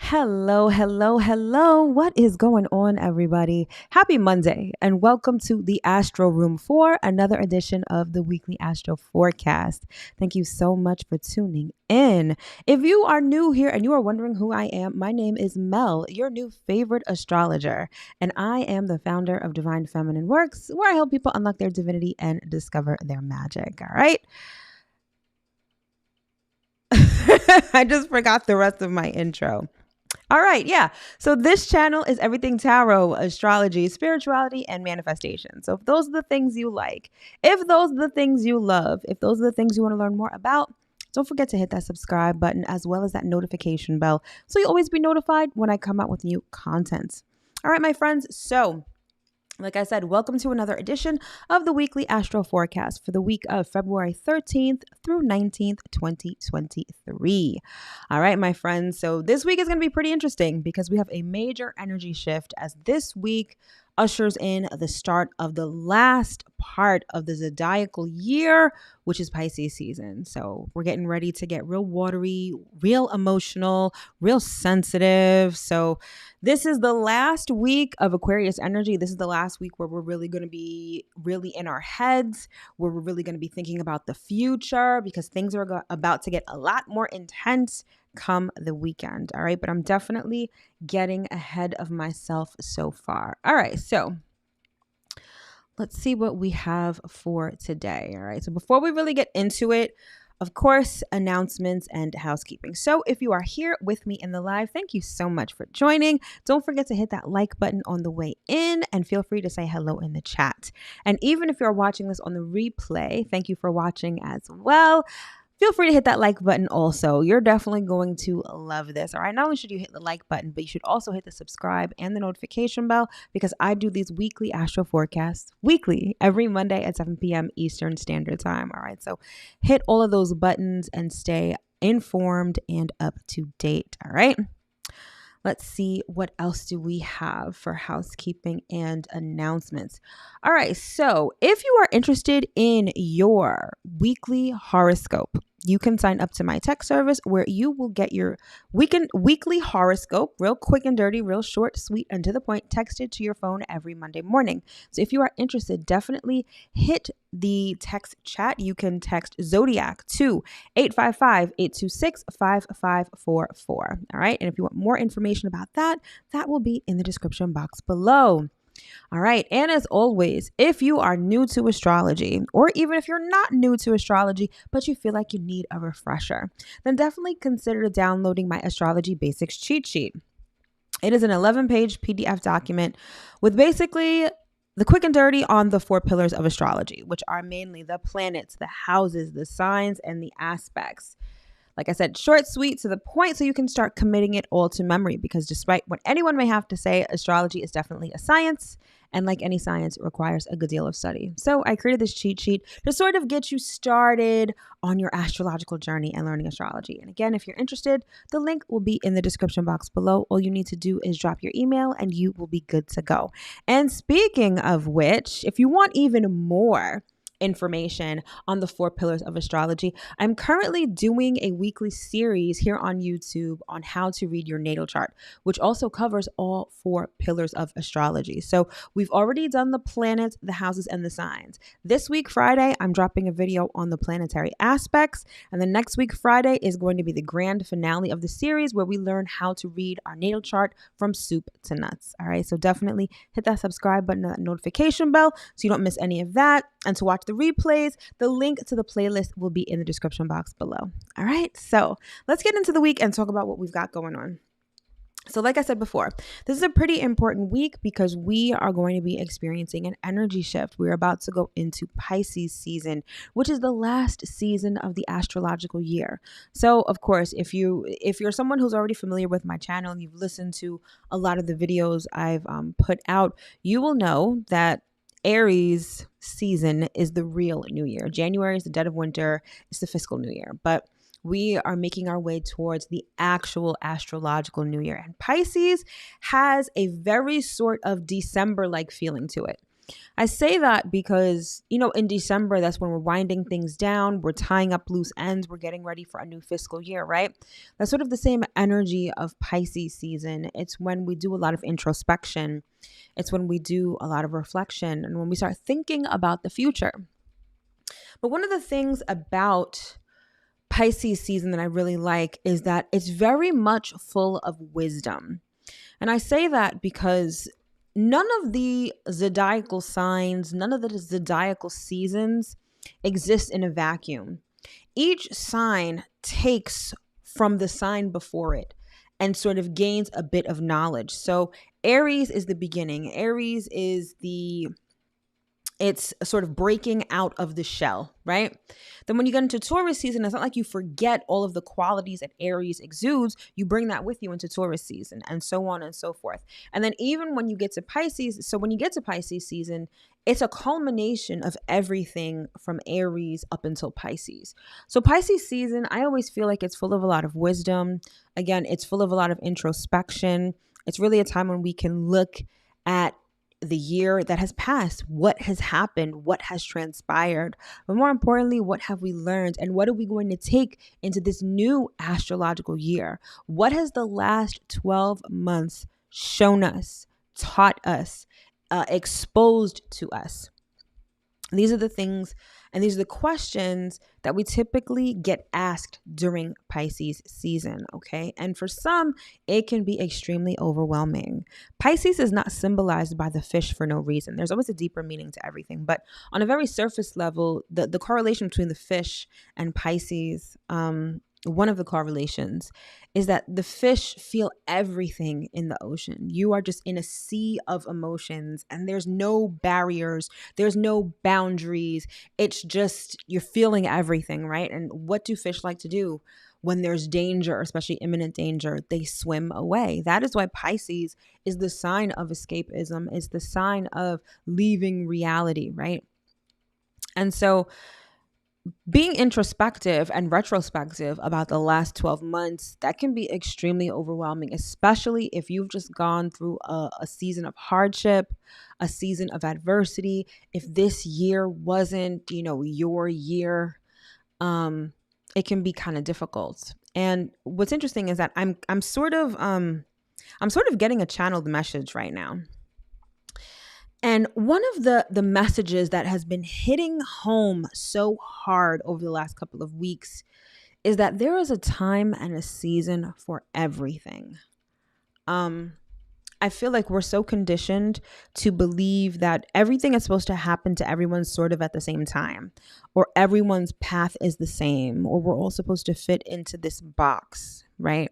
Hello, hello, hello. What is going on, everybody? Happy Monday, and welcome to the Astro Room for another edition of the weekly Astro Forecast. Thank you so much for tuning in. If you are new here and you are wondering who I am, my name is Mel, your new favorite astrologer, and I am the founder of Divine Feminine Works, where I help people unlock their divinity and discover their magic. All right. I just forgot the rest of my intro. All right, yeah. So this channel is everything tarot, astrology, spirituality, and manifestation. So if those are the things you like, if those are the things you love, if those are the things you want to learn more about, don't forget to hit that subscribe button as well as that notification bell so you'll always be notified when I come out with new content. All right, my friends. So like I said, welcome to another edition of the weekly Astro Forecast for the week of February 13th through 19th, 2023. All right, my friends. So this week is going to be pretty interesting because we have a major energy shift as this week ushers in the start of the last part of the zodiacal year, which is Pisces season. So we're getting ready to get real watery, real emotional, real sensitive. So this is the last week of Aquarius energy. This is the last week where we're really going to be really in our heads, where we're really going to be thinking about the future because things are about to get a lot more intense come the weekend. All right. But I'm definitely getting ahead of myself so far. All right. So let's see what we have for today. All right. So before we really get into it, of course, announcements and housekeeping. So if you are here with me in the live, thank you so much for joining. Don't forget to hit that like button on the way in and feel free to say hello in the chat. And even if you're watching this on the replay, thank you for watching as well. Feel free to hit that like button also. You're definitely going to love this. All right. Not only should you hit the like button, but you should also hit the subscribe and the notification bell because I do these weekly astro forecasts weekly every Monday at 7 p.m. Eastern Standard Time. All right. So hit all of those buttons and stay informed and up to date. All right. Let's see what else do we have for housekeeping and announcements. All right. So if you are interested in your weekly horoscope, you can sign up to my tech service where you will get your weekly horoscope, real quick and dirty, real short, sweet, and to the point, texted to your phone every Monday morning. So if you are interested, definitely hit the text chat. You can text ZODIAC to 855-826-5544. All right. And if you want more information about that, that will be in the description box below. All right. And as always, if you are new to astrology, or even if you're not new to astrology, but you feel like you need a refresher, then definitely consider downloading my Astrology Basics cheat sheet. It is an 11-page PDF document with basically the quick and dirty on the 4 pillars of astrology, which are mainly the planets, the houses, the signs, and the aspects. Like I said, short, sweet, to the point, so you can start committing it all to memory because despite what anyone may have to say, astrology is definitely a science. And like any science, it requires a good deal of study. So I created this cheat sheet to sort of get you started on your astrological journey and learning astrology. And again, if you're interested, the link will be in the description box below. All you need to do is drop your email and you will be good to go. And speaking of which, if you want even more information on the 4 pillars of astrology, I'm currently doing a weekly series here on YouTube on how to read your natal chart, which also covers all 4 pillars of astrology. So we've already done the planets, the houses, and the signs. This week, Friday, I'm dropping a video on the planetary aspects. And the next week, Friday, is going to be the grand finale of the series where we learn how to read our natal chart from soup to nuts. All right. So definitely hit that subscribe button and that notification bell so you don't miss any of that. And to watch the replays, the link to the playlist will be in the description box below. All right, so let's get into the week and talk about what we've got going on. So like I said before, this is a pretty important week because we are going to be experiencing an energy shift. We're about to go into Pisces season, which is the last season of the astrological year. So of course, if you're someone who's already familiar with my channel and you've listened to a lot of the videos I've put out, you will know that Aries season is the real new year. January is the dead of winter. It's the fiscal new year. But we are making our way towards the actual astrological new year. And Pisces has a very sort of December-like feeling to it. I say that because, in December, that's when we're winding things down. We're tying up loose ends. We're getting ready for a new fiscal year, right? That's sort of the same energy of Pisces season. It's when we do a lot of introspection. It's when we do a lot of reflection and when we start thinking about the future. But one of the things about Pisces season that I really like is that it's very much full of wisdom. And I say that because none of the zodiacal signs, none of the zodiacal seasons exist in a vacuum. Each sign takes from the sign before it and sort of gains a bit of knowledge. So Aries is the beginning. Aries is it's sort of breaking out of the shell, right? Then when you get into Taurus season, it's not like you forget all of the qualities that Aries exudes. You bring that with you into Taurus season and so on and so forth. And then even when you get to Pisces, so when you get to Pisces season, it's a culmination of everything from Aries up until Pisces. So Pisces season, I always feel like it's full of a lot of wisdom. Again, it's full of a lot of introspection. It's really a time when we can look at the year that has passed, what has happened, what has transpired, but more importantly, what have we learned and what are we going to take into this new astrological year? What has the last 12 months shown us, taught us, exposed to us? These are the things and these are the questions that we typically get asked during Pisces season, okay? And for some, it can be extremely overwhelming. Pisces is not symbolized by the fish for no reason. There's always a deeper meaning to everything. But on a very surface level, the correlation between the fish and Pisces, one of the correlations is that the fish feel everything in the ocean. You are just in a sea of emotions and there's no barriers. There's no boundaries. It's just you're feeling everything, right? And what do fish like to do when there's danger, especially imminent danger? They swim away. That is why Pisces is the sign of escapism. It's the sign of leaving reality, right? And so being introspective and retrospective about the last 12 months, that can be extremely overwhelming, especially if you've just gone through a season of hardship, a season of adversity. If this year wasn't, your year, it can be kind of difficult. And what's interesting is that I'm sort of getting a channeled message right now. And one of the messages that has been hitting home so hard over the last couple of weeks is that there is a time and a season for everything. I feel like we're so conditioned to believe that everything is supposed to happen to everyone sort of at the same time, or everyone's path is the same, or we're all supposed to fit into this box, right?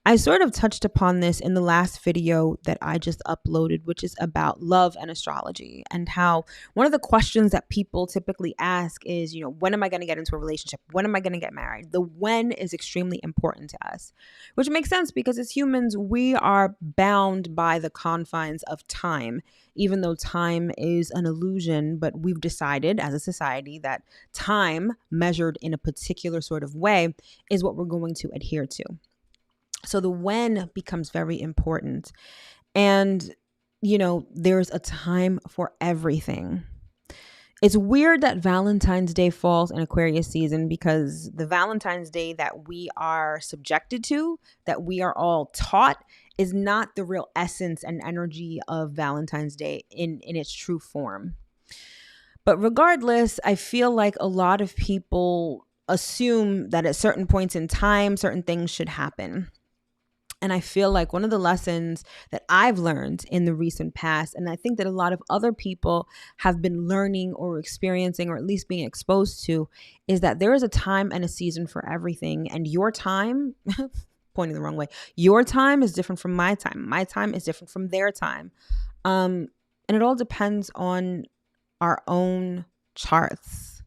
I sort of touched upon this in the last video that I just uploaded, which is about love and astrology, and how one of the questions that people typically ask is, when am I going to get into a relationship? When am I going to get married? The when is extremely important to us, which makes sense because as humans, we are bound by the confines of time, even though time is an illusion. But we've decided as a society that time measured in a particular sort of way is what we're going to adhere to. So the when becomes very important. And, there's a time for everything. It's weird that Valentine's Day falls in Aquarius season because the Valentine's Day that we are subjected to, that we are all taught, is not the real essence and energy of Valentine's Day in its true form. But regardless, I feel like a lot of people assume that at certain points in time, certain things should happen. And I feel like one of the lessons that I've learned in the recent past, and I think that a lot of other people have been learning or experiencing or at least being exposed to, is that there is a time and a season for everything. And your time, pointing the wrong way, your time is different from my time. My time is different from their time. And it all depends on our own charts.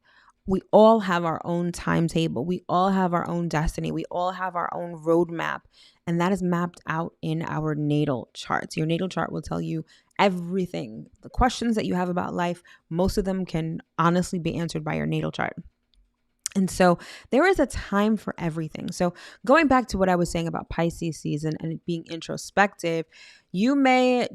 We all have our own timetable. We all have our own destiny. We all have our own roadmap. And that is mapped out in our natal charts. Your natal chart will tell you everything. The questions that you have about life, most of them can honestly be answered by your natal chart. And so there is a time for everything. So going back to what I was saying about Pisces season and it being introspective, you may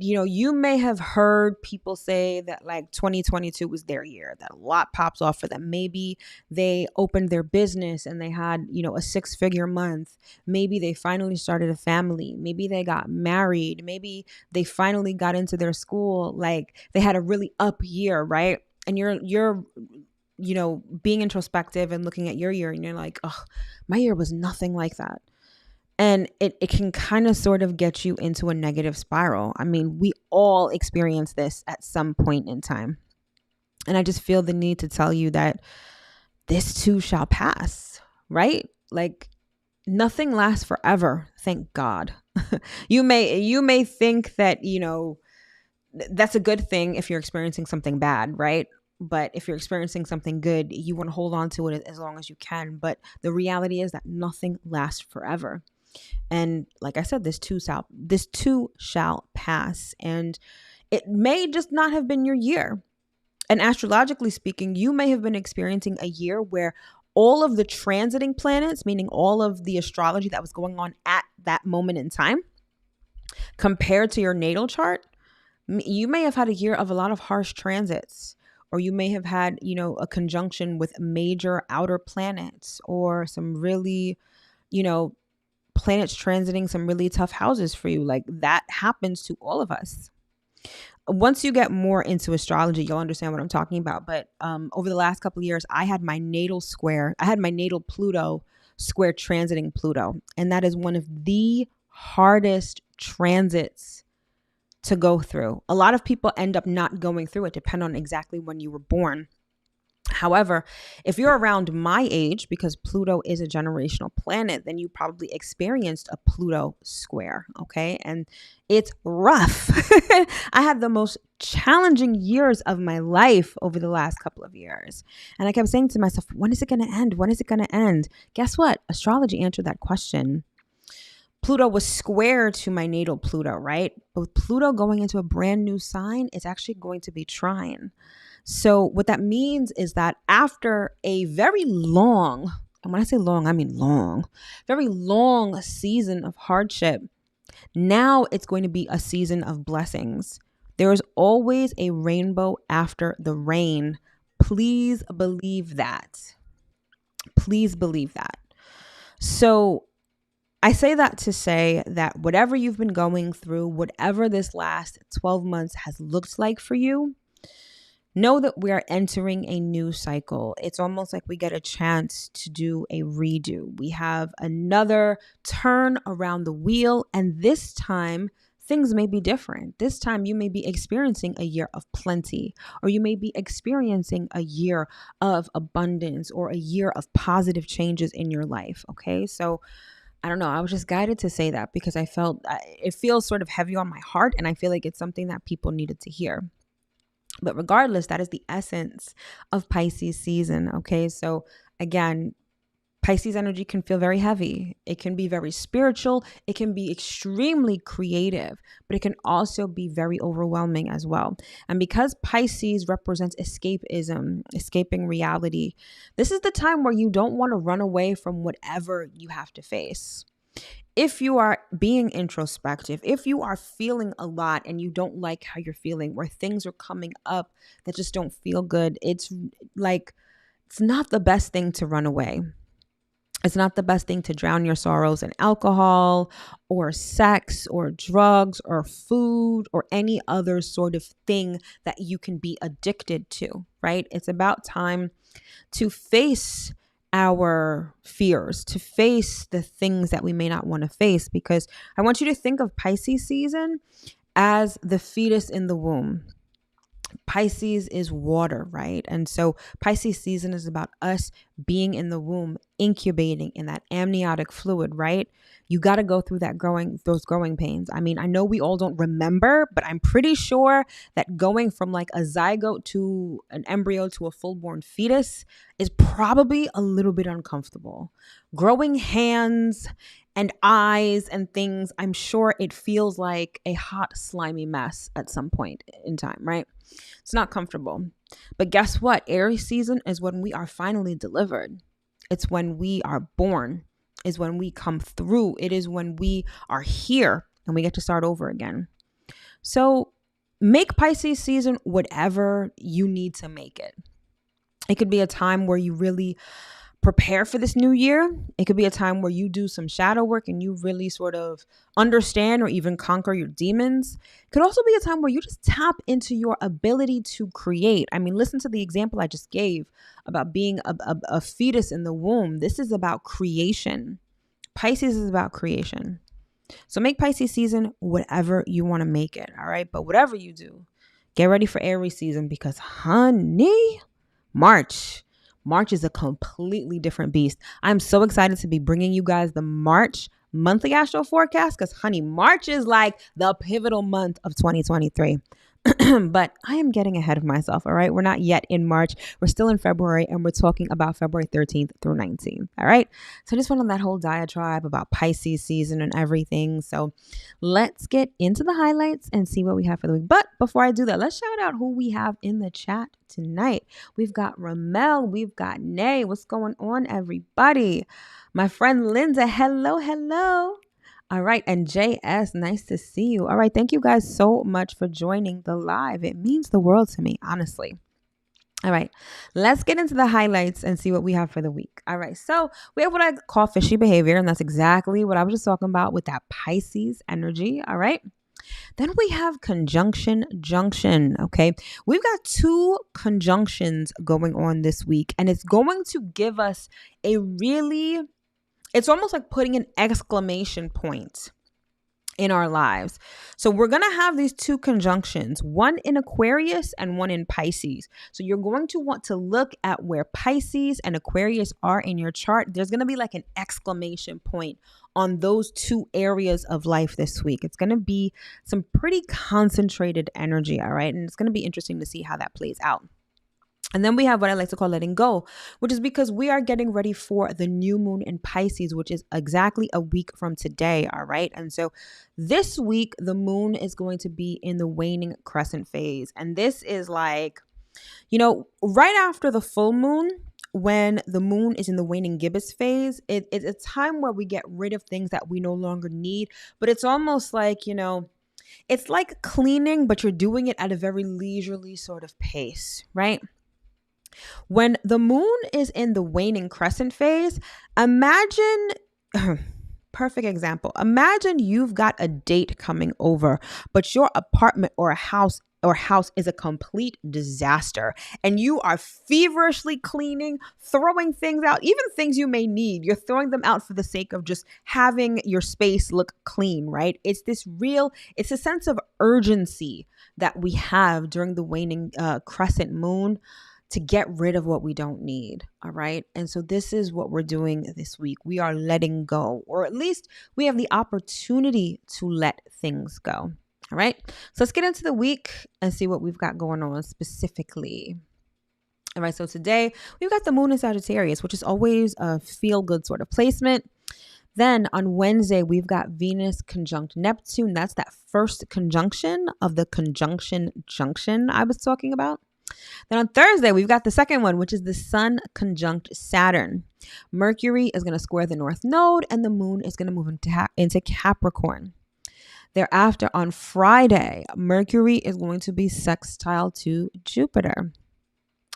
have heard people say that like 2022 was their year, that a lot pops off for them. Maybe they opened their business and they had, a 6-figure month. Maybe they finally started a family. Maybe they got married. Maybe they finally got into their school. Like they had a really up year, right? And you're being introspective and looking at your year and you're like, oh, my year was nothing like that. And it can kind of sort of get you into a negative spiral. I mean, we all experience this at some point in time. And I just feel the need to tell you that this too shall pass, right? Like nothing lasts forever, thank God. You may think that, that's a good thing if you're experiencing something bad, right? But if you're experiencing something good, you want to hold on to it as long as you can. But the reality is that nothing lasts forever. And like I said, this too shall pass. And it may just not have been your year. And astrologically speaking, you may have been experiencing a year where all of the transiting planets, meaning all of the astrology that was going on at that moment in time, compared to your natal chart, you may have had a year of a lot of harsh transits, or you may have had, a conjunction with major outer planets or some really, planets transiting some really tough houses for you. Like that happens to all of us. Once you get more into astrology, you'll understand what I'm talking about. But over the last couple of years, I had my natal Pluto square transiting Pluto. And that is one of the hardest transits to go through. A lot of people end up not going through it, depending on exactly when you were born. However, if you're around my age, because Pluto is a generational planet, then you probably experienced a Pluto square, okay? And it's rough. I had the most challenging years of my life over the last couple of years. And I kept saying to myself, when is it going to end? When is it going to end? Guess what? Astrology answered that question. Pluto was square to my natal Pluto, right? But with Pluto going into a brand new sign, it's actually going to be trine. So what that means is that after a very long, and when I say long, I mean long, very long season of hardship, now it's going to be a season of blessings. There is always a rainbow after the rain. Please believe that. Please believe that. So I say that to say that whatever you've been going through, whatever this last 12 months has looked like for you, know that we are entering a new cycle. It's almost like we get a chance to do a redo. We have another turn around the wheel, and this time things may be different. This time you may be experiencing a year of plenty, or you may be experiencing a year of abundance, or a year of positive changes in your life. Okay, so I don't know. I was just guided to say that because I felt it feels sort of heavy on my heart, and I feel like it's something that people needed to hear. But regardless, that is the essence of Pisces season. Okay, so again, Pisces energy can feel very heavy. It can be very spiritual. It can be extremely creative, but it can also be very overwhelming as well. And because Pisces represents escapism, escaping reality, this is the time where you don't want to run away from whatever you have to face. If you are being introspective, if you are feeling a lot and you don't like how you're feeling, where things are coming up that just don't feel good, it's not the best thing to run away. It's not the best thing to drown your sorrows in alcohol or sex or drugs or food or any other sort of thing that you can be addicted to, right? It's about time to face our fears, to face the things that we may not want to face, because I want you to think of Pisces season as the fetus in the womb. Pisces is water, right? And so Pisces season is about us being in the womb, incubating in that amniotic fluid, right? You got to go through those growing pains. I mean, I know we all don't remember, but I'm pretty sure that going from like a zygote to an embryo to a full-born fetus is probably a little bit uncomfortable. Growing hands and eyes and things, I'm sure it feels like a hot, slimy mess at some point in time, right? It's not comfortable. But guess what? Aries season is when we are finally delivered. It's when we are born, is when we come through. It is when we are here and we get to start over again. So make Pisces season whatever you need to make it. It could be a time where you really prepare for this new year. It could be a time where you do some shadow work and you really sort of understand or even conquer your demons. It could also be a time where you just tap into your ability to create. I mean, listen to the example I just gave about being a fetus in the womb. This is about creation. Pisces is about creation. So make Pisces season whatever you want to make it. All right. But whatever you do, get ready for Aries season because, honey, March is a completely different beast. I'm so excited to be bringing you guys the March monthly astro forecast because, honey, March is like the pivotal month of 2023. But I am getting ahead of myself, all right? We're not yet in March. We're still in February, and we're talking about February 13th through 19th, all right? So I just went on that whole diatribe about Pisces season and everything. So let's get into the highlights and see what we have for the week. But before I do that, let's shout out who we have in the chat tonight. We've got Ramel. We've got Nay. What's going on, everybody? My friend Linda. Hello, hello. All right. And JS, nice to see you. All right. Thank you guys so much for joining the live. It means the world to me, honestly. All right. Let's get into the highlights and see what we have for the week. All right. So we have what I call fishy behavior. And that's exactly what I was just talking about with that Pisces energy. All right. Then we have conjunction junction. Okay. We've got 2 conjunctions going on this week, and it's going to give us it's almost like putting an exclamation point in our lives. So we're going to have these 2 conjunctions, one in Aquarius and one in Pisces. So you're going to want to look at where Pisces and Aquarius are in your chart. There's going to be like an exclamation point on those 2 areas of life this week. It's going to be some pretty concentrated energy, all right? And it's going to be interesting to see how that plays out. And then we have what I like to call letting go, which is because we are getting ready for the new moon in Pisces, which is exactly a week from today. All right. And so this week, the moon is going to be in the waning crescent phase. And this is like, right after the full moon, when the moon is in the waning gibbous phase, it's a time where we get rid of things that we no longer need. But it's almost like, it's like cleaning, but you're doing it at a very leisurely sort of pace, right? When the moon is in the waning crescent phase, imagine, perfect example, imagine you've got a date coming over, but your apartment or house is a complete disaster and you are feverishly cleaning, throwing things out, even things you may need. You're throwing them out for the sake of just having your space look clean, right? It's a sense of urgency that we have during the waning crescent moon to get rid of what we don't need. All right. And so this is what we're doing this week. We are letting go, or at least we have the opportunity to let things go. All right. So let's get into the week and see what we've got going on specifically. All right. So today we've got the moon in Sagittarius, which is always a feel good sort of placement. Then on Wednesday, we've got Venus conjunct Neptune. That's that first conjunction of the conjunction junction I was talking about. Then on Thursday, we've got the second one, which is the Sun conjunct Saturn. Mercury is going to square the North Node and the moon is going to move into Capricorn. Thereafter, on Friday, Mercury is going to be sextile to Jupiter.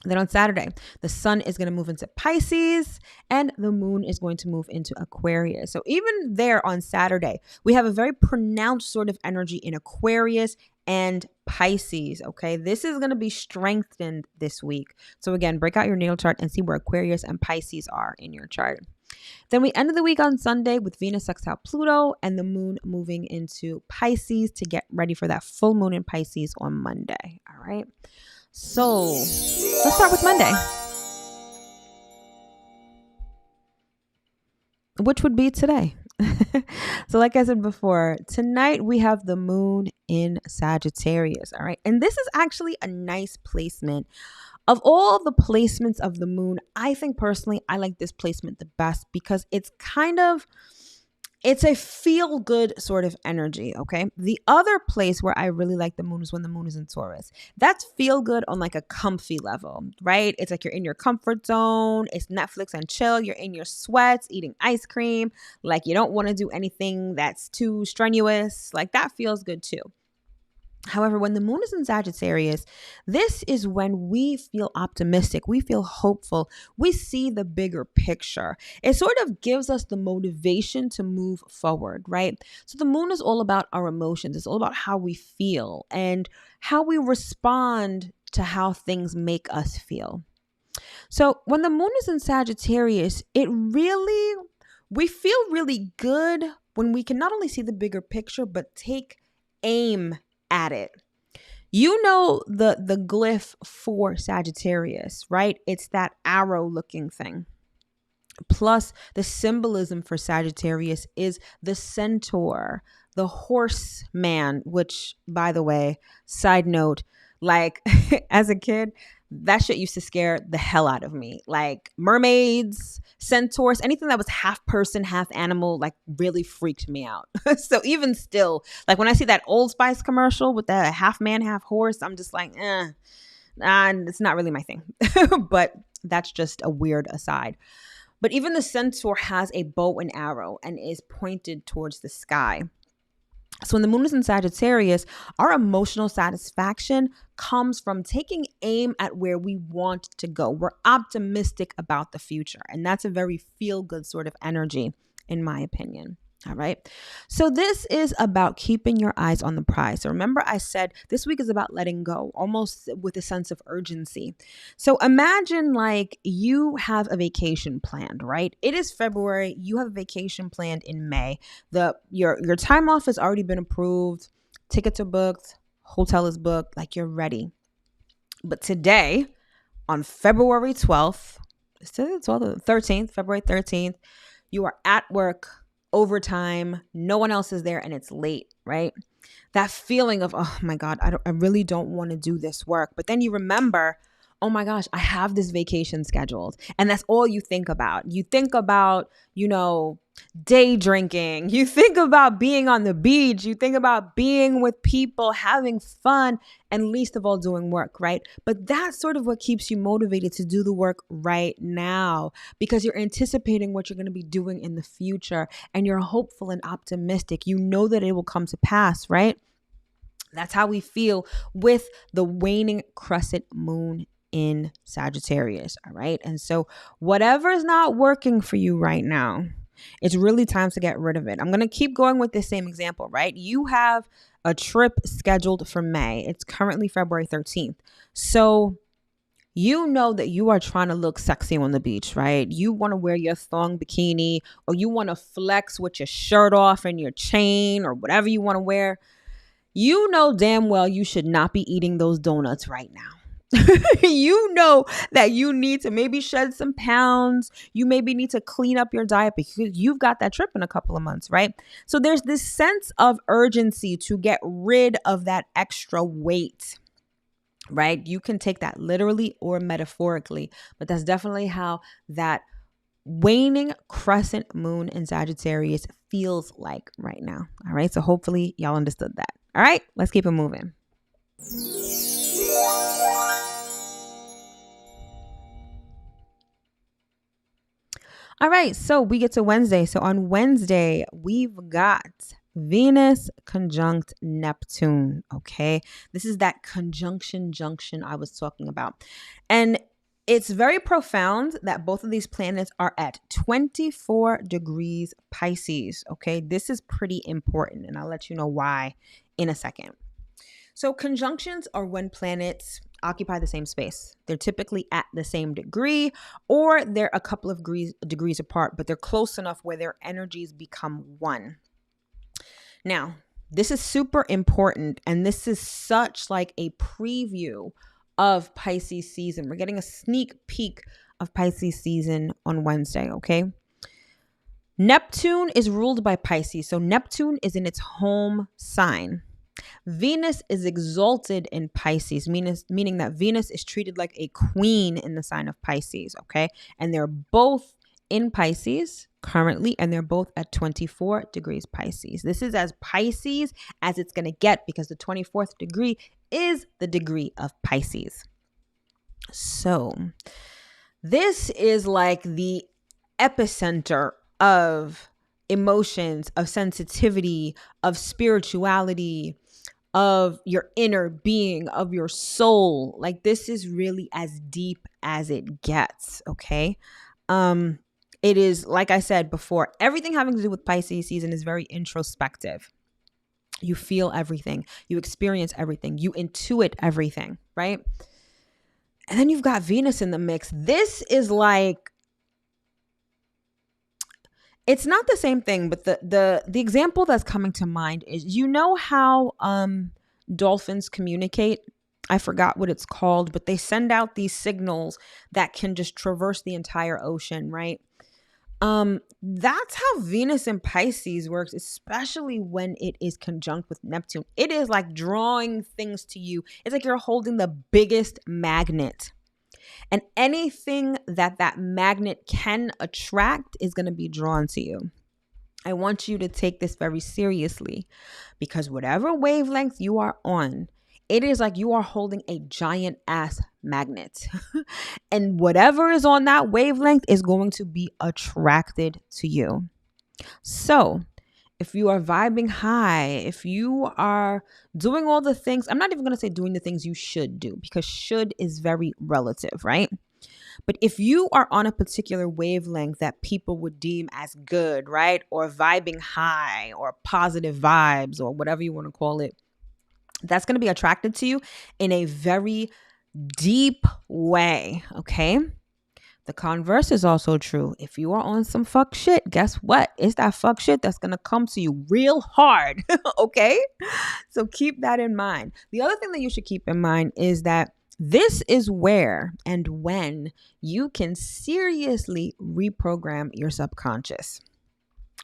Then on Saturday, the sun is going to move into Pisces and the moon is going to move into Aquarius. So even there on Saturday, we have a very pronounced sort of energy in Aquarius and Pisces. Okay, this is going to be strengthened this week. So again, break out your natal chart and see where Aquarius and Pisces are in your chart. Then we ended the week on Sunday with Venus sextile Pluto and the moon moving into Pisces to get ready for that full moon in Pisces on Monday. All right. So let's start with Monday, which would be today. So like I said before, tonight we have the moon in Sagittarius. All right. And this is actually a nice placement. Of all the placements of the moon, I think personally, I like this placement the best because it's kind of, It's a feel good sort of energy, okay? The other place where I really like the moon is when the moon is in Taurus. That's feel good on like a comfy level, right? It's like you're in your comfort zone. It's Netflix and chill. You're in your sweats, eating ice cream. Like you don't want to do anything that's too strenuous. Like that feels good too. However, when the moon is in Sagittarius, this is when we feel optimistic, we feel hopeful, we see the bigger picture. It sort of gives us the motivation to move forward, right? So the moon is all about our emotions. It's all about how we feel and how we respond to how things make us feel. So when the moon is in Sagittarius, we feel really good when we can not only see the bigger picture, but take aim at it. You know the glyph for Sagittarius, right? It's that arrow looking thing. Plus the symbolism for Sagittarius is the centaur, the horseman, which by the way, side note, like as a kid, that shit used to scare the hell out of me. Like mermaids, centaurs, anything that was half person, half animal, like really freaked me out. So even still, like when I see that Old Spice commercial with the half man, half horse, I'm just like, it's not really my thing. But that's just a weird aside. But even the centaur has a bow and arrow and is pointed towards the sky. So when the moon is in Sagittarius, our emotional satisfaction comes from taking aim at where we want to go. We're optimistic about the future. And that's a very feel-good sort of energy, in my opinion. All right. So this is about keeping your eyes on the prize. So remember I said this week is about letting go, almost with a sense of urgency. So imagine like you have a vacation planned, right? It is February. You have a vacation planned in May. Your time off has already been approved. Tickets are booked. Hotel is booked. Like you're ready. But today on February 12th, is it the 12th or the 13th, February 13th, you are at work, overtime, no one else is there and it's late, right? That feeling of, oh my God, I really don't want to do this work. But then you remember, oh my gosh, I have this vacation scheduled. And that's all you think about. You think about, day drinking. You think about being on the beach. You think about being with people, having fun, and least of all doing work, right? But that's sort of what keeps you motivated to do the work right now because you're anticipating what you're going to be doing in the future and you're hopeful and optimistic. You know that it will come to pass, right? That's how we feel with the waning crescent moon in Sagittarius, all right? And so whatever is not working for you right now, it's really time to get rid of it. I'm going to keep going with this same example, right? You have a trip scheduled for May. It's currently February 13th. So you know that you are trying to look sexy on the beach, right? You want to wear your thong bikini or you want to flex with your shirt off and your chain or whatever you want to wear. You know damn well you should not be eating those donuts right now. You know that you need to maybe shed some pounds. You maybe need to clean up your diet because you've got that trip in a couple of months, right? So there's this sense of urgency to get rid of that extra weight, right? You can take that literally or metaphorically, but that's definitely how that waning crescent moon in Sagittarius feels like right now. All right. So hopefully y'all understood that. All right. Let's keep it moving. All right, so we get to Wednesday. So on Wednesday, we've got Venus conjunct Neptune, okay? This is that conjunction junction I was talking about. And it's very profound that both of these planets are at 24 degrees Pisces, okay? This is pretty important, and I'll let you know why in a second. So conjunctions are when planets occupy the same space. They're typically at the same degree or they're a couple of degrees apart, but they're close enough where their energies become one. Now, this is super important and this is such like a preview of Pisces season. We're getting a sneak peek of Pisces season on Wednesday, okay? Neptune is ruled by Pisces, so Neptune is in its home sign. Venus is exalted in Pisces, meaning that Venus is treated like a queen in the sign of Pisces, okay? And they're both in Pisces currently, and they're both at 24 degrees Pisces. This is as Pisces as it's going to get because the 24th degree is the degree of Pisces. So this is like the epicenter of emotions, of sensitivity, of spirituality, of your inner being, of your soul. Like this is really as deep as it gets, okay? It is, like I said before, everything having to do with Pisces season is very introspective. You feel everything, you experience everything, you intuit everything, right? And then you've got Venus in the mix. This is like, it's not the same thing, but the example that's coming to mind is, you know how dolphins communicate? I forgot what it's called, but they send out these signals that can just traverse the entire ocean, right? That's how Venus in Pisces works, especially when it is conjunct with Neptune. It is like drawing things to you. It's like you're holding the biggest magnet. And anything that magnet can attract is going to be drawn to you. I want you to take this very seriously, because whatever wavelength you are on, it is like you are holding a giant ass magnet. And whatever is on that wavelength is going to be attracted to you. So if you are vibing high, if you are doing all the things, I'm not even going to say doing the things you should do, because should is very relative, right? But if you are on a particular wavelength that people would deem as good, right? Or vibing high, or positive vibes, or whatever you want to call it, that's going to be attracted to you in a very deep way, okay? The converse is also true. If you are on some fuck shit, guess what? It's that fuck shit that's going to come to you real hard, okay? So keep that in mind. The other thing that you should keep in mind is that this is where and when you can seriously reprogram your subconscious.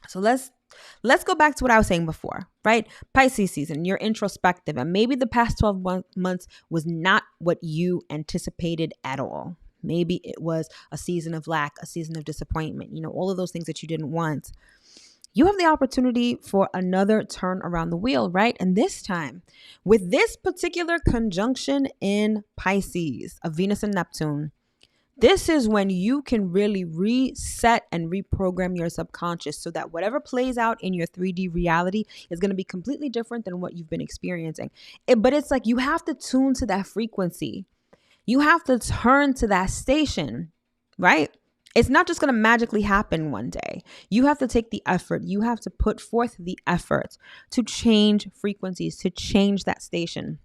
So let's go back to what I was saying before, right? Pisces season, you're introspective, and maybe the past 12 months was not what you anticipated at all. Maybe it was a season of lack, a season of disappointment, all of those things that you didn't want. You have the opportunity for another turn around the wheel, right? And this time, with this particular conjunction in Pisces of Venus and Neptune, this is when you can really reset and reprogram your subconscious so that whatever plays out in your 3D reality is going to be completely different than what you've been experiencing. But it's like you have to tune to that frequency. You have to turn to that station, right? It's not just going to magically happen one day. You have to take the effort. You have to put forth the effort to change frequencies, to change that station.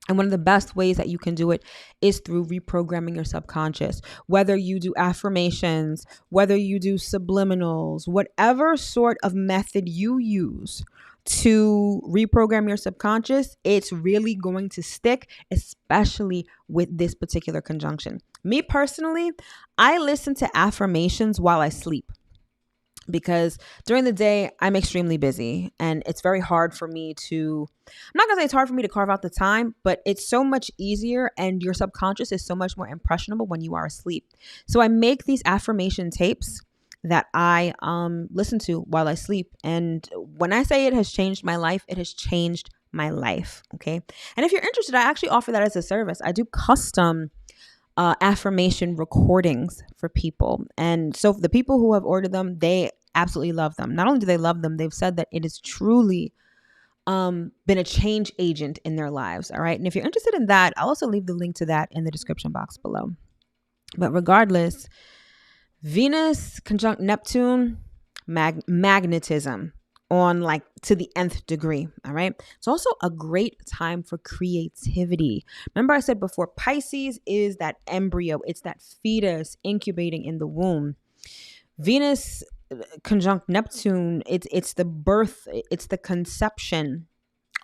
And one of the best ways that you can do it is through reprogramming your subconscious. Whether you do affirmations, whether you do subliminals, whatever sort of method you use to reprogram your subconscious, it's really going to stick, especially with this particular conjunction. Me personally, I listen to affirmations while I sleep, because during the day I'm extremely busy and it's very hard for me to, I'm not gonna say it's hard for me to carve out the time, but it's so much easier and your subconscious is so much more impressionable when you are asleep. So I make these affirmation tapes that I listen to while I sleep. And when I say it has changed my life, it has changed my life. Okay. And if you're interested, I actually offer that as a service. I do custom affirmation recordings for people. And so for the people who have ordered them, they absolutely love them. Not only do they love them, they've said that it has truly been a change agent in their lives. All right. And if you're interested in that, I'll also leave the link to that in the description box below. But regardless, Venus conjunct Neptune, magnetism on like to the nth degree. All right. It's also a great time for creativity. Remember I said before, Pisces is that embryo. It's that fetus incubating in the womb. Venus conjunct Neptune, it's the birth, it's the conception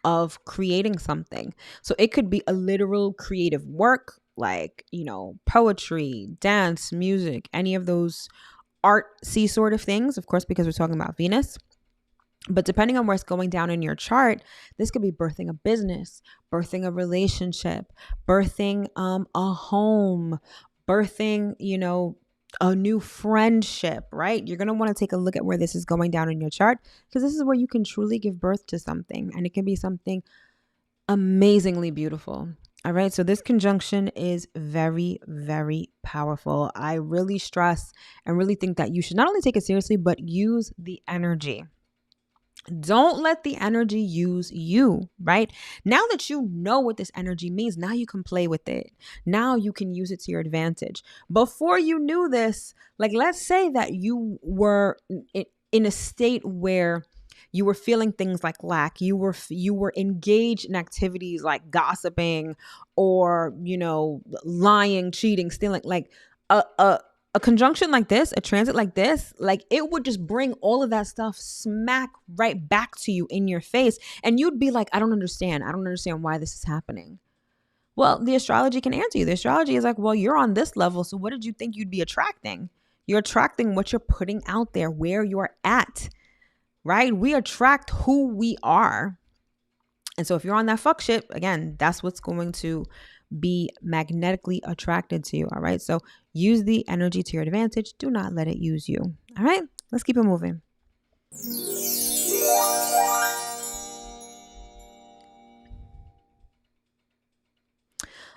of creating something. So it could be a literal creative work, like, poetry, dance, music, any of those artsy sort of things, of course, because we're talking about Venus. But depending on where it's going down in your chart, this could be birthing a business, birthing a relationship, birthing a home, birthing, a new friendship, right? You're going to want to take a look at where this is going down in your chart, because this is where you can truly give birth to something, and it can be something amazingly beautiful. All right. So this conjunction is very, very powerful. I really stress and really think that you should not only take it seriously, but use the energy. Don't let the energy use you, right? Now that you know what this energy means, now you can play with it. Now you can use it to your advantage. Before you knew this, like let's say that you were in a state where you were feeling things like lack. You were engaged in activities like gossiping or, lying, cheating, stealing, like a conjunction like this, a transit like this, like it would just bring all of that stuff smack right back to you in your face. And you'd be like, I don't understand. I don't understand why this is happening. Well, the astrology can answer you. The astrology is like, well, you're on this level. So what did you think you'd be attracting? You're attracting what you're putting out there, where you're at, right? We attract who we are. And so if you're on that fuck shit, again, that's what's going to be magnetically attracted to you. All right. So use the energy to your advantage. Do not let it use you. All right. Let's keep it moving.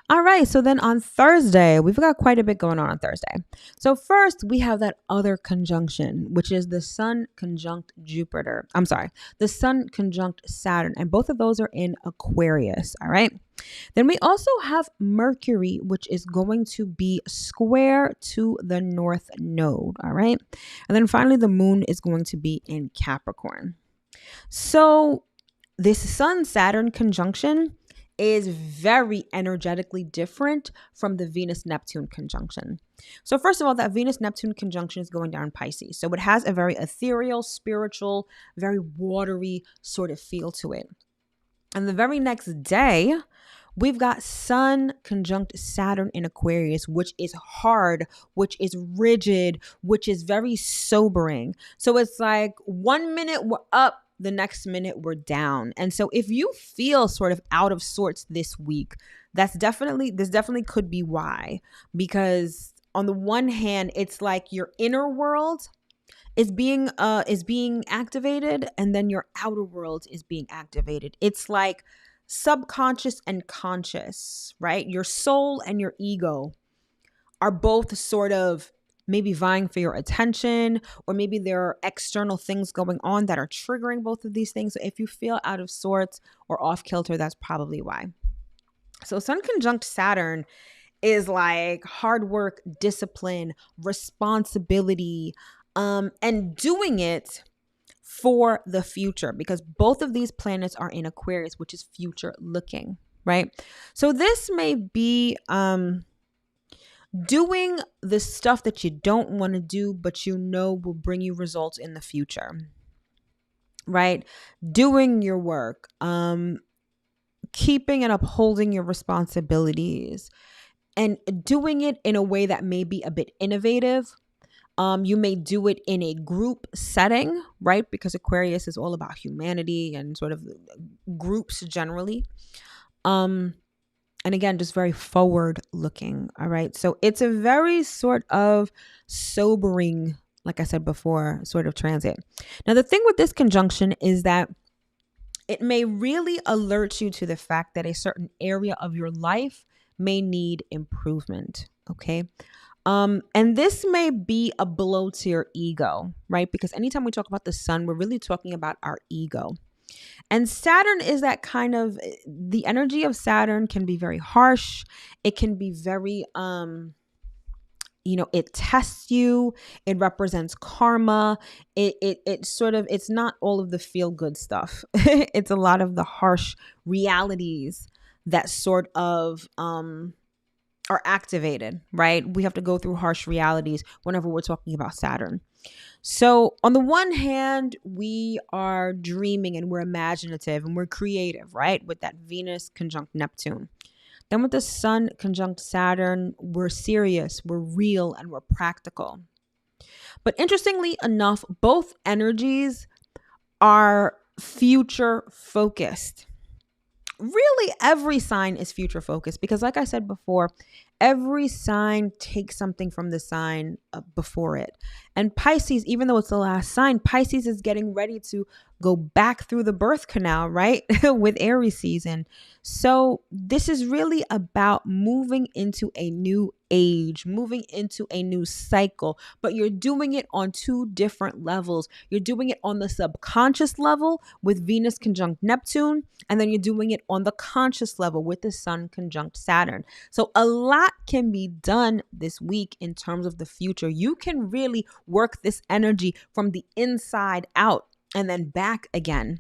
All right, so then on Thursday, we've got quite a bit going on Thursday. So first, we have that other conjunction, which is the Sun conjunct Jupiter. I'm sorry, the Sun conjunct Saturn, and both of those are in Aquarius, all right? Then we also have Mercury, which is going to be square to the North Node, all right? And then finally, the Moon is going to be in Capricorn. So this Sun-Saturn conjunction is very energetically different from the Venus-Neptune conjunction. So first of all, that Venus-Neptune conjunction is going down in Pisces. So it has a very ethereal, spiritual, very watery sort of feel to it. And the very next day, we've got Sun conjunct Saturn in Aquarius, which is hard, which is rigid, which is very sobering. So it's like 1 minute we're up, the next minute we're down. And so if you feel sort of out of sorts this week, this definitely could be why. Because on the one hand, it's like your inner world is being activated, and then your outer world is being activated. It's like subconscious and conscious, right? Your soul and your ego are both sort of maybe vying for your attention, or maybe there are external things going on that are triggering both of these things. So if you feel out of sorts or off kilter, that's probably why. So Sun conjunct Saturn is like hard work, discipline, responsibility, and doing it for the future, because both of these planets are in Aquarius, which is future looking, right? So this may be doing the stuff that you don't want to do, but will bring you results in the future, right? Doing your work, keeping and upholding your responsibilities, and doing it in a way that may be a bit innovative. You may do it in a group setting, right? Because Aquarius is all about humanity and sort of groups generally. And again, just very forward looking. All right. So it's a very sort of sobering, like I said before, sort of transit. Now, the thing with this conjunction is that it may really alert you to the fact that a certain area of your life may need improvement. Okay. And this may be a blow to your ego, right? Because anytime we talk about the sun, we're really talking about our ego. And Saturn is that kind of, the energy of Saturn can be very harsh. It can be very, it tests you. It represents karma. It sort of, it's not all of the feel good stuff. It's a lot of the harsh realities that sort of, are activated, right? We have to go through harsh realities whenever we're talking about Saturn. So on the one hand, we are dreaming and we're imaginative and we're creative, right? With that Venus conjunct Neptune. Then with the Sun conjunct Saturn, we're serious, we're real, and we're practical. But interestingly enough, both energies are future focused. Really, every sign is future focused because, like I said before, Every sign takes something from the sign before it. And Pisces, even though it's the last sign, Pisces is getting ready to go back through the birth canal, right? With Aries season. So this is really about moving into a new age, moving into a new cycle, but you're doing it on two different levels. You're doing it on the subconscious level with Venus conjunct Neptune, and then you're doing it on the conscious level with the Sun conjunct Saturn. So a lot can be done this week in terms of the future. You can really work this energy from the inside out and then back again.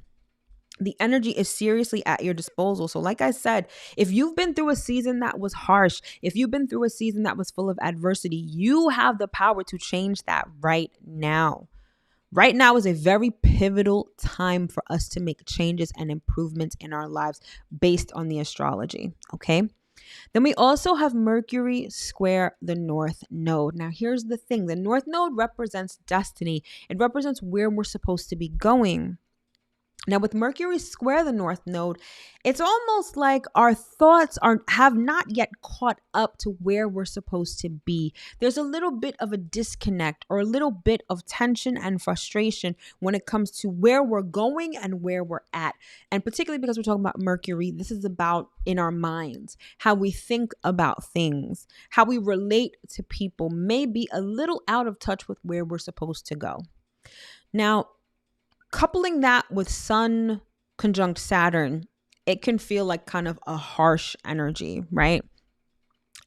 The energy is seriously at your disposal. So like I said, if you've been through a season that was harsh, if you've been through a season that was full of adversity, you have the power to change that right now. Right now is a very pivotal time for us to make changes and improvements in our lives based on the astrology, okay? Then we also have Mercury square the North Node. Now, here's the thing. The North Node represents destiny. It represents where we're supposed to be going. Now, with Mercury square the North Node, it's almost like our thoughts have not yet caught up to where we're supposed to be. There's a little bit of a disconnect or a little bit of tension and frustration when it comes to where we're going and where we're at. And particularly because we're talking about Mercury, this is about in our minds, how we think about things, how we relate to people may be a little out of touch with where we're supposed to go. Now, coupling that with Sun conjunct Saturn, it can feel like kind of a harsh energy, right?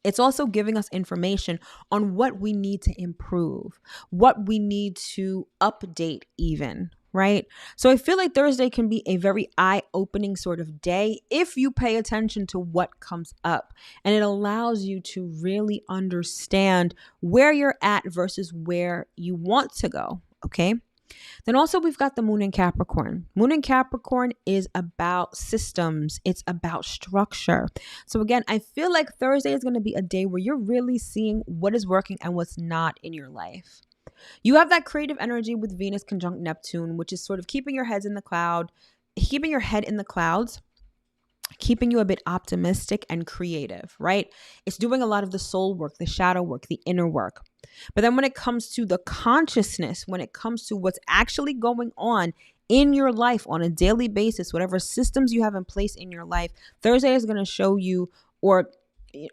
It's also giving us information on what we need to improve, what we need to update even, right? So I feel like Thursday can be a very eye-opening sort of day if you pay attention to what comes up. And it allows you to really understand where you're at versus where you want to go, okay? Then also we've got the moon in Capricorn. Moon in Capricorn is about systems. It's about structure. So again, I feel like Thursday is going to be a day where you're really seeing what is working and what's not in your life. You have that creative energy with Venus conjunct Neptune, which is sort of keeping your head in the clouds, keeping you a bit optimistic and creative, right? It's doing a lot of the soul work, the shadow work, the inner work. But then when it comes to the consciousness, when it comes to what's actually going on in your life on a daily basis, whatever systems you have in place in your life, Thursday is going to show you, or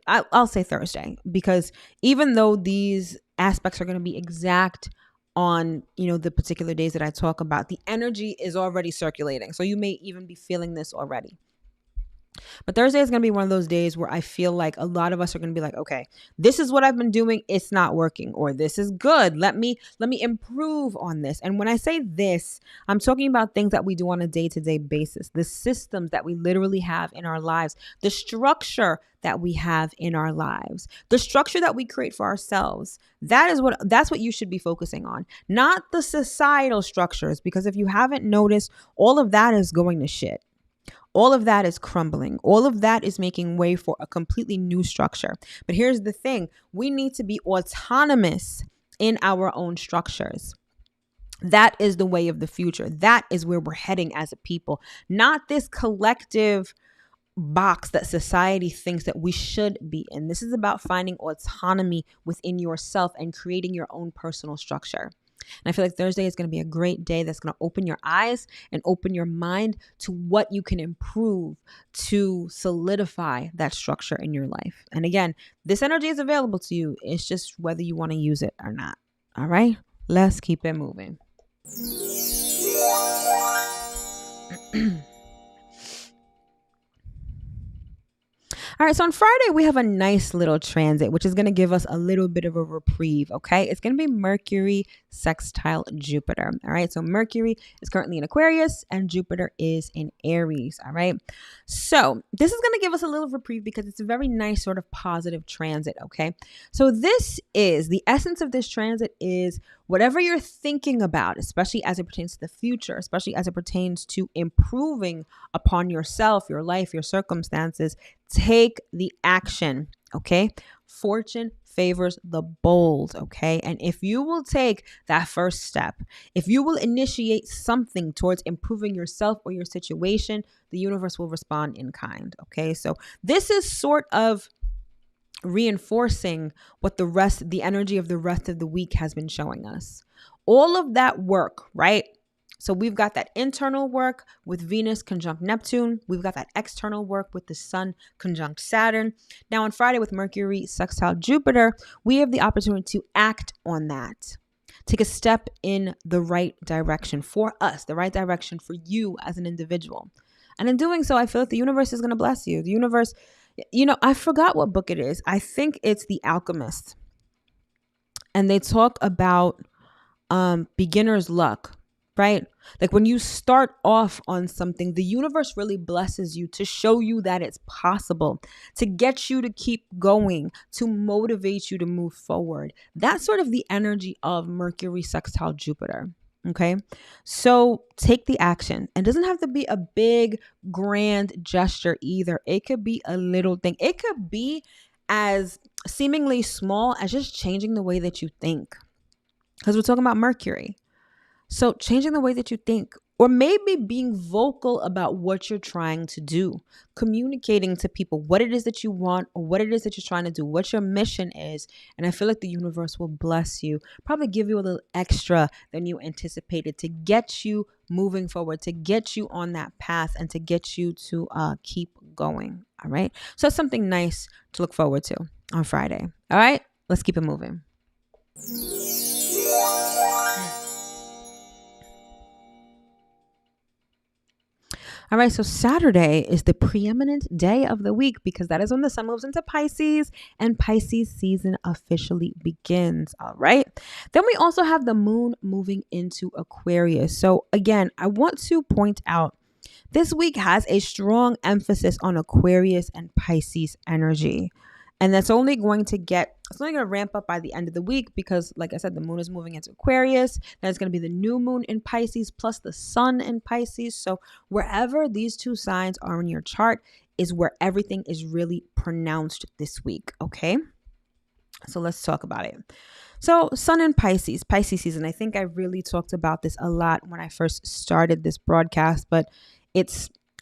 I'll say Thursday, because even though these aspects are going to be exact on, the particular days that I talk about, the energy is already circulating. So you may even be feeling this already. But Thursday is going to be one of those days where I feel like a lot of us are going to be like, okay, this is what I've been doing. It's not working, or this is good. Let me improve on this. And when I say this, I'm talking about things that we do on a day-to-day basis, the systems that we literally have in our lives, the structure that we have in our lives, the structure that we create for ourselves. That's what you should be focusing on, not the societal structures, because if you haven't noticed, all of that is going to shit. All of that is crumbling. All of that is making way for a completely new structure. But here's the thing. We need to be autonomous in our own structures. That is the way of the future. That is where we're heading as a people, not this collective box that society thinks that we should be in. This is about finding autonomy within yourself and creating your own personal structure. And I feel like Thursday is going to be a great day that's going to open your eyes and open your mind to what you can improve to solidify that structure in your life. And again, this energy is available to you. It's just whether you want to use it or not. All right, let's keep it moving. All right, so on Friday, we have a nice little transit, which is going to give us a little bit of a reprieve, okay? It's going to be Mercury sextile Jupiter, all right? So Mercury is currently in Aquarius and Jupiter is in Aries, all right? So this is going to give us a little reprieve because it's a very nice sort of positive transit, okay? So the essence of this transit is whatever you're thinking about, especially as it pertains to the future, especially as it pertains to improving upon yourself, your life, your circumstances, take the action, okay? Fortune favors the bold, okay? And if you will take that first step, if you will initiate something towards improving yourself or your situation, the universe will respond in kind, okay? So this is sort of reinforcing what the energy of the rest of the week has been showing us. All of that work, right? So we've got that internal work with Venus conjunct Neptune. We've got that external work with the Sun conjunct Saturn. Now on Friday with Mercury sextile Jupiter, we have the opportunity to act on that. Take a step in the right direction for us, the right direction for you as an individual. And in doing so, I feel like the universe is going to bless you. The universe, I forgot what book it is. I think it's The Alchemist. And they talk about beginner's luck, right? Like when you start off on something, the universe really blesses you to show you that it's possible, to get you to keep going, to motivate you to move forward. That's sort of the energy of Mercury sextile Jupiter. Okay, so take the action. It doesn't have to be a big, grand gesture either. It could be a little thing. It could be as seemingly small as just changing the way that you think. Because we're talking about Mercury. So changing the way that you think, or maybe being vocal about what you're trying to do, communicating to people what it is that you want or what it is that you're trying to do, what your mission is. And I feel like the universe will bless you, probably give you a little extra than you anticipated to get you moving forward, to get you on that path and to get you to keep going. All right. So it's something nice to look forward to on Friday. All right. Let's keep it moving. All right, so Saturday is the preeminent day of the week because that is when the sun moves into Pisces and Pisces season officially begins. All right. Then we also have the moon moving into Aquarius. So again, I want to point out this week has a strong emphasis on Aquarius and Pisces energy. And it's only going to ramp up by the end of the week because, like I said, the moon is moving into Aquarius. Then it's going to be the new moon in Pisces plus the sun in Pisces. So wherever these two signs are in your chart is where everything is really pronounced this week. Okay. So let's talk about it. So sun in Pisces season. I think I really talked about this a lot when I first started this broadcast, but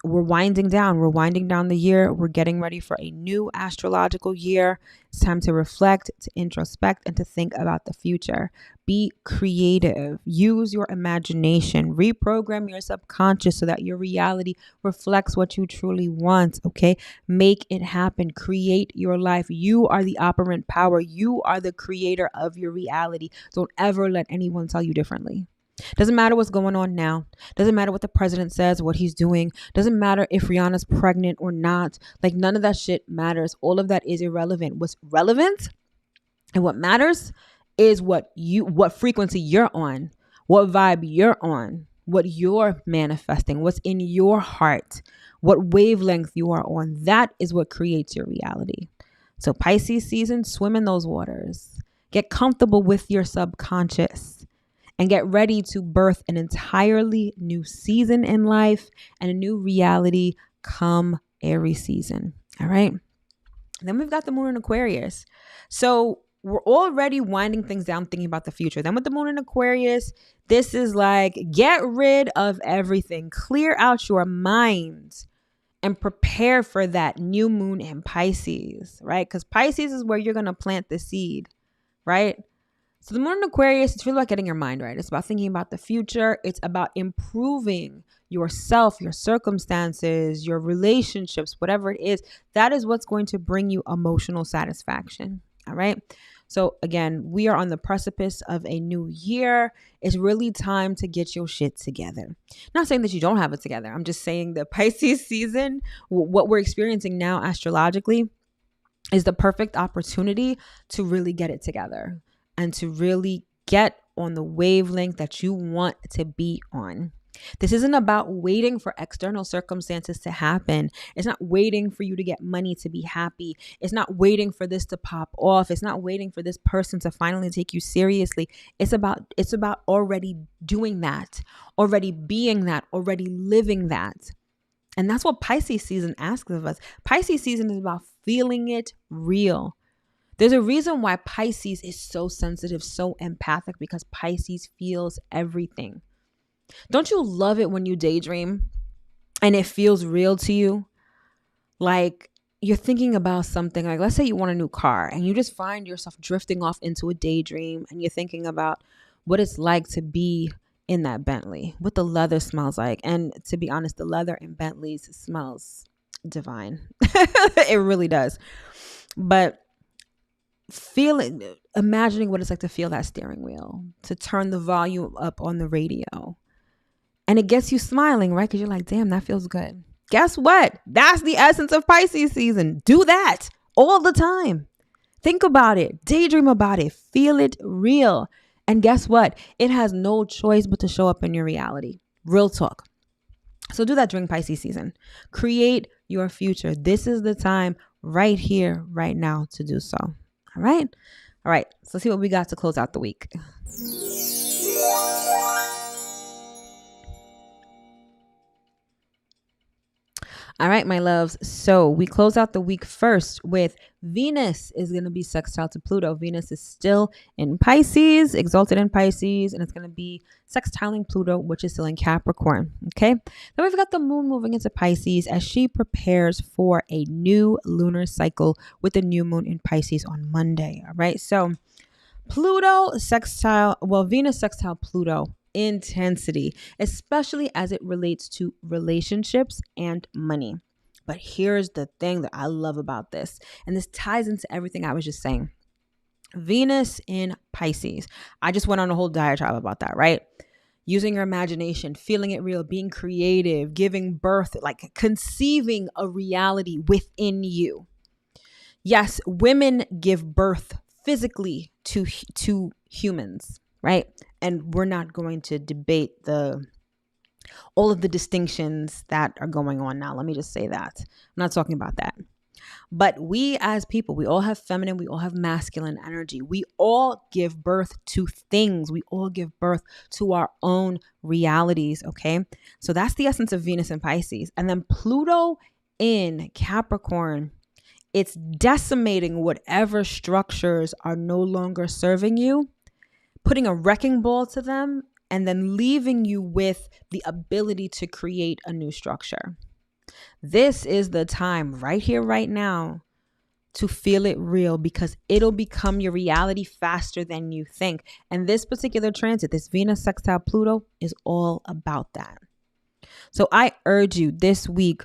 we're winding down. We're winding down the year. We're getting ready for a new astrological year. It's time to reflect, to introspect, and to think about the future. Be creative. Use your imagination. Reprogram your subconscious so that your reality reflects what you truly want, okay? Make it happen. Create your life. You are the operant power. You are the creator of your reality. Don't ever let anyone tell you differently. Doesn't matter what's going on now. Doesn't matter what the president says, what he's doing. Doesn't matter if Rihanna's pregnant or not. Like none of that shit matters. All of that is irrelevant. What's relevant and what matters is what frequency you're on, what vibe you're on, what you're manifesting, what's in your heart, what wavelength you are on. That is what creates your reality. So Pisces season, swim in those waters. Get comfortable with your subconscious. And get ready to birth an entirely new season in life and a new reality come Aries season. All right. And then we've got the moon in Aquarius. So we're already winding things down, thinking about the future. Then with the moon in Aquarius, this is like, get rid of everything. Clear out your mind and prepare for that new moon in Pisces, right? Because Pisces is where you're going to plant the seed, right? So the moon in Aquarius, it's really about getting your mind right. It's about thinking about the future. It's about improving yourself, your circumstances, your relationships, whatever it is. That is what's going to bring you emotional satisfaction. All right. So again, we are on the precipice of a new year. It's really time to get your shit together. Not saying that you don't have it together. I'm just saying the Pisces season, what we're experiencing now astrologically, is the perfect opportunity to really get it together. And to really get on the wavelength that you want to be on. This isn't about waiting for external circumstances to happen. It's not waiting for you to get money to be happy. It's not waiting for this to pop off. It's not waiting for this person to finally take you seriously. It's about already doing that, already being that, already living that. And that's what Pisces season asks of us. Pisces season is about feeling it real. There's a reason why Pisces is so sensitive, so empathic, because Pisces feels everything. Don't you love it when you daydream and it feels real to you? Like you're thinking about something, like let's say you want a new car and you just find yourself drifting off into a daydream and you're thinking about what it's like to be in that Bentley, what the leather smells like. And to be honest, the leather in Bentleys smells divine. It really does. But imagining what it's like to feel that steering wheel, to turn the volume up on the radio. And it gets you smiling, right? Because you're like, damn, that feels good. Guess what? That's the essence of Pisces season. Do that all the time. Think about it. Daydream about it. Feel it real. And guess what? It has no choice but to show up in your reality. Real talk. So do that during Pisces season. Create your future. This is the time right here, right now to do so. All right. All right. So let's see what we got to close out the week. All right, my loves. So we close out the week first with Venus is going to be sextile to Pluto. Venus is still in Pisces, exalted in Pisces, and it's going to be sextiling Pluto, which is still in Capricorn. Okay. Then we've got the moon moving into Pisces as she prepares for a new lunar cycle with the new moon in Pisces on Monday. All right. So Venus sextile Pluto. Intensity, especially as it relates to relationships and money. But here's the thing that I love about this, and this ties into everything I was just saying. Venus in Pisces. I just went on a whole diatribe about that, right? Using your imagination, feeling it real, being creative, giving birth, like conceiving a reality within you. Yes, women give birth physically to humans, right? And we're not going to debate all of the distinctions that are going on now. Let me just say that. I'm not talking about that. But we as people, we all have feminine, we all have masculine energy. We all give birth to things. We all give birth to our own realities, okay? So that's the essence of Venus in Pisces. And then Pluto in Capricorn, it's decimating whatever structures are no longer serving you, putting a wrecking ball to them, and then leaving you with the ability to create a new structure. This is the time right here, right now, to feel it real, because it'll become your reality faster than you think. And this particular transit, this Venus sextile Pluto, is all about that. So I urge you this week,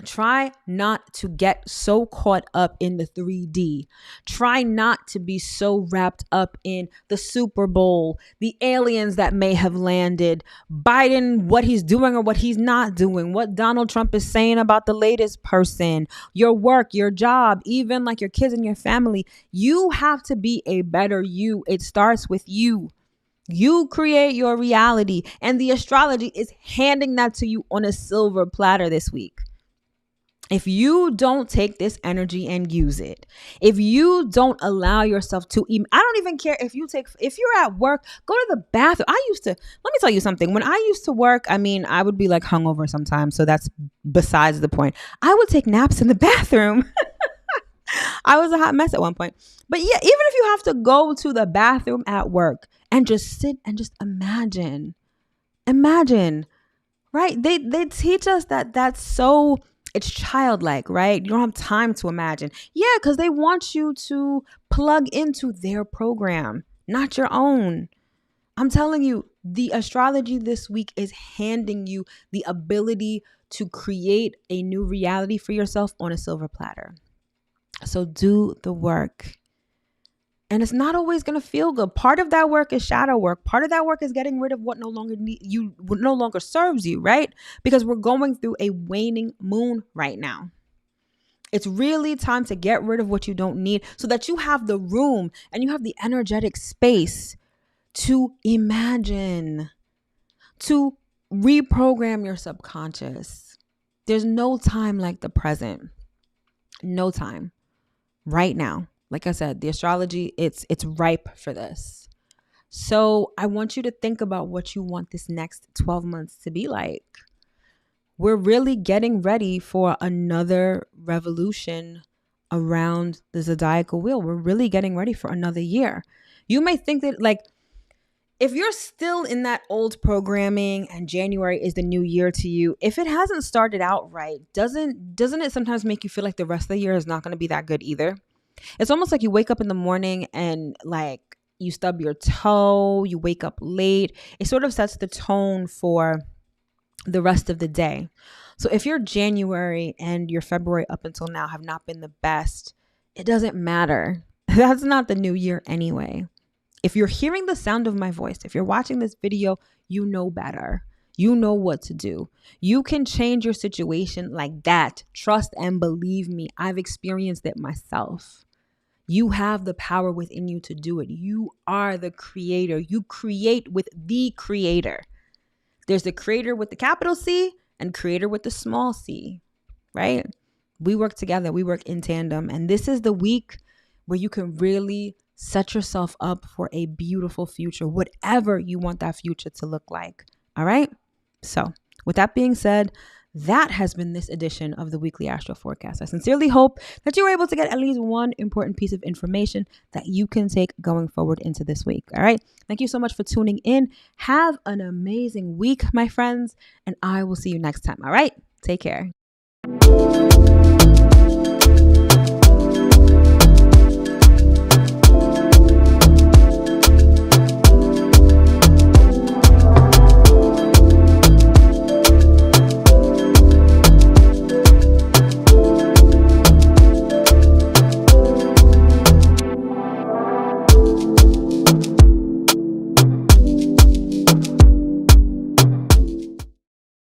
try not to get so caught up in the 3D. Try not to be so wrapped up in the Super Bowl, the aliens that may have landed, Biden, what he's doing or what he's not doing, what Donald Trump is saying about the latest person, your work, your job, even like your kids and your family. You have to be a better you. It starts with you. You create your reality, and the astrology is handing that to you on a silver platter this week. If you don't take this energy and use it, if you don't allow yourself to, I don't even care if you're at work, go to the bathroom. Let me tell you something. When I used to work, I would be like hungover sometimes. So that's besides the point. I would take naps in the bathroom. I was a hot mess at one point. But yeah, even if you have to go to the bathroom at work and just sit and just imagine, right? They teach us that that's so... it's childlike, right? You don't have time to imagine. Yeah, because they want you to plug into their program, not your own. I'm telling you, the astrology this week is handing you the ability to create a new reality for yourself on a silver platter. So do the work. And it's not always going to feel good. Part of that work is shadow work. Part of that work is getting rid of what no longer serves you, right? Because we're going through a waning moon right now. It's really time to get rid of what you don't need so that you have the room and you have the energetic space to imagine, to reprogram your subconscious. There's no time like the present. No time. Right now. Like I said, the astrology, it's ripe for this. So I want you to think about what you want this next 12 months to be like. We're really getting ready for another revolution around the zodiacal wheel. We're really getting ready for another year. You may think that if you're still in that old programming and January is the new year to you, if it hasn't started out right, doesn't it sometimes make you feel like the rest of the year is not going to be that good either? It's almost like you wake up in the morning and like you stub your toe, you wake up late. It sort of sets the tone for the rest of the day. So if your January and your February up until now have not been the best, it doesn't matter. That's not the new year anyway. If you're hearing the sound of my voice, if you're watching this video, you know better. You know what to do. You can change your situation like that. Trust and believe me, I've experienced it myself. You have the power within you to do it. You are the creator. You create with the creator. There's the creator with the capital C and creator with the small c, right? We work together. We work in tandem. And this is the week where you can really set yourself up for a beautiful future, whatever you want that future to look like. All right. So with that being said, that has been this edition of the weekly astro forecast. I sincerely hope that you were able to get at least one important piece of information that you can take going forward into this week. All right. Thank you so much for tuning in. Have an amazing week, my friends, and I will see you next time. All right. Take care.